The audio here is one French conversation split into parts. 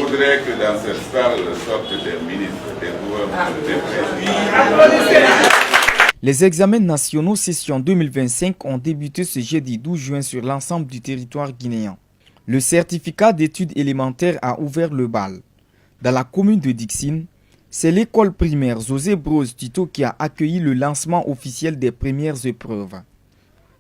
voudrais que dans cette salle sortent des ministres, des gouverneurs, des présidents. Les examens nationaux session 2025 ont débuté ce jeudi 12 juin sur l'ensemble du territoire guinéen. Le certificat d'études élémentaires a ouvert le bal. Dans la commune de Dixine, c'est l'école primaire José Broz Tito qui a accueilli le lancement officiel des premières épreuves.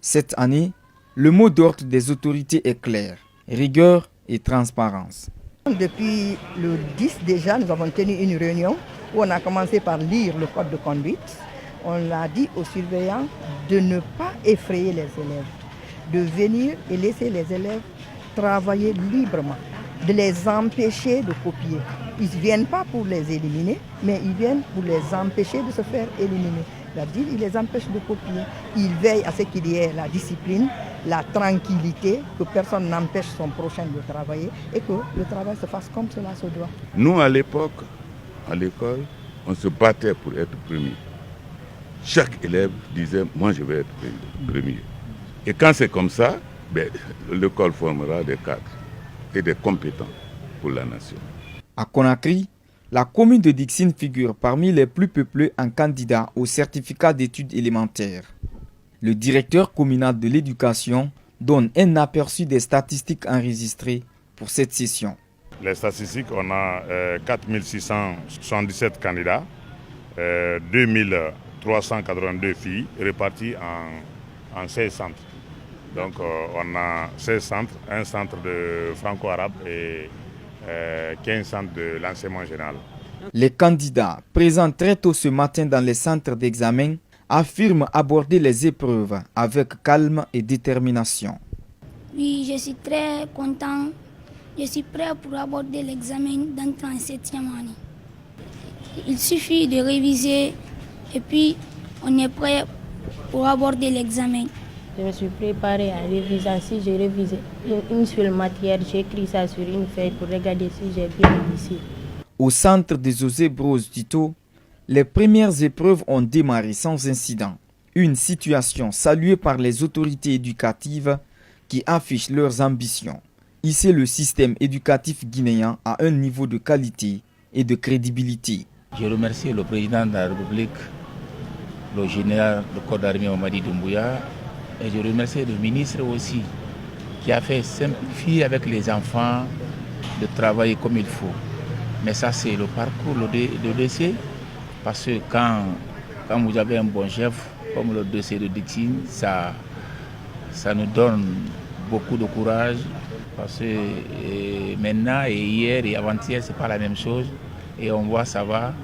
Cette année, le mot d'ordre des autorités est clair, rigueur et transparence. Depuis le 10 déjà, nous avons tenu une réunion où on a commencé par lire le code de conduite. On a dit aux surveillants de ne pas effrayer les élèves, de venir et laisser les élèves travailler librement, de les empêcher de copier. Ils ne viennent pas pour les éliminer, mais ils viennent pour les empêcher de se faire éliminer. C'est-à-dire qu'ils les empêchent de copier. Ils veillent à ce qu'il y ait la discipline, la tranquillité, que personne n'empêche son prochain de travailler et que le travail se fasse comme cela se doit. Nous, à l'époque, à l'école, on se battait pour être premier. Chaque élève disait, moi je vais être premier. Et quand c'est comme ça, l'école formera des cadres et des compétents pour la nation. À Conakry, la commune de Dixine figure parmi les plus peuplées en candidat au certificat d'études élémentaires. Le directeur communal de l'éducation donne un aperçu des statistiques enregistrées pour cette session. Les statistiques, on a 4677 candidats, 2382 filles réparties en 16 centres. Donc on a 16 centres, un centre de franco-arabe et 15 centres de l'enseignement général. Les candidats présents très tôt ce matin dans les centres d'examen affirment aborder les épreuves avec calme et détermination. Oui, je suis très content. Je suis prêt pour aborder l'examen d'entrée en 7e année. Il suffit de réviser et puis on est prêt pour aborder l'examen. Je me suis préparé à réviser. Si j'ai révisé une seule matière, j'ai écrit ça sur une feuille pour regarder si j'ai bien révisé. Au centre de José Broz Tito, les premières épreuves ont démarré sans incident. Une situation saluée par les autorités éducatives qui affichent leurs ambitions. Hisser le système éducatif guinéen à un niveau de qualité et de crédibilité. Je remercie le président de la République, le général de corps d'armée Mamadi Doumbouya, et je remercie le ministre aussi qui a fait simplifier avec les enfants de travailler comme il faut. Mais ça c'est le parcours, le dossier, parce que quand vous avez un bon chef, comme le dossier de Dixine, ça nous donne beaucoup de courage, parce que maintenant et hier et avant-hier, c'est pas la même chose, et on voit ça va,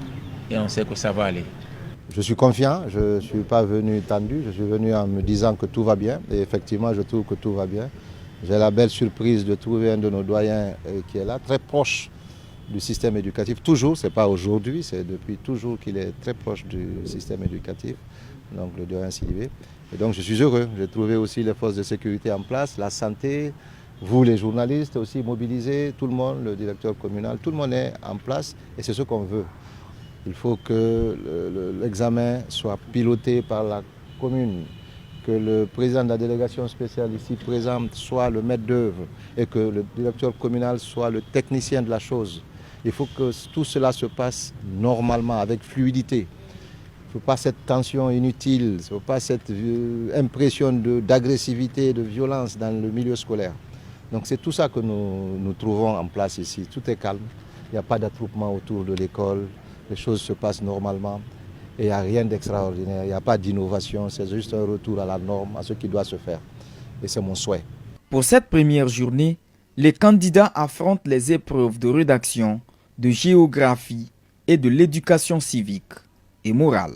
et on sait que ça va aller. Je suis confiant, je ne suis pas venu tendu, je suis venu en me disant que tout va bien, et effectivement je trouve que tout va bien. J'ai la belle surprise de trouver un de nos doyens qui est là, très proche du système éducatif, toujours, ce n'est pas aujourd'hui, c'est depuis toujours qu'il est très proche du système éducatif, donc le doyen Sidibé. Et donc je suis heureux, j'ai trouvé aussi les forces de sécurité en place, la santé, vous les journalistes aussi mobilisés, tout le monde, le directeur communal, tout le monde est en place et c'est ce qu'on veut. Il faut que l'examen soit piloté par la commune, que le président de la délégation spéciale ici présente soit le maître d'œuvre et que le directeur communal soit le technicien de la chose. Il faut que tout cela se passe normalement, avec fluidité. Il ne faut pas cette tension inutile, il ne faut pas cette impression d'agressivité, de violence dans le milieu scolaire. Donc c'est tout ça que nous trouvons en place ici. Tout est calme, il n'y a pas d'attroupement autour de l'école. Les choses se passent normalement et il n'y a rien d'extraordinaire, il n'y a pas d'innovation, c'est juste un retour à la norme, à ce qui doit se faire. Et c'est mon souhait. Pour cette première journée, les candidats affrontent les épreuves de rédaction, de géographie et de l'éducation civique et morale.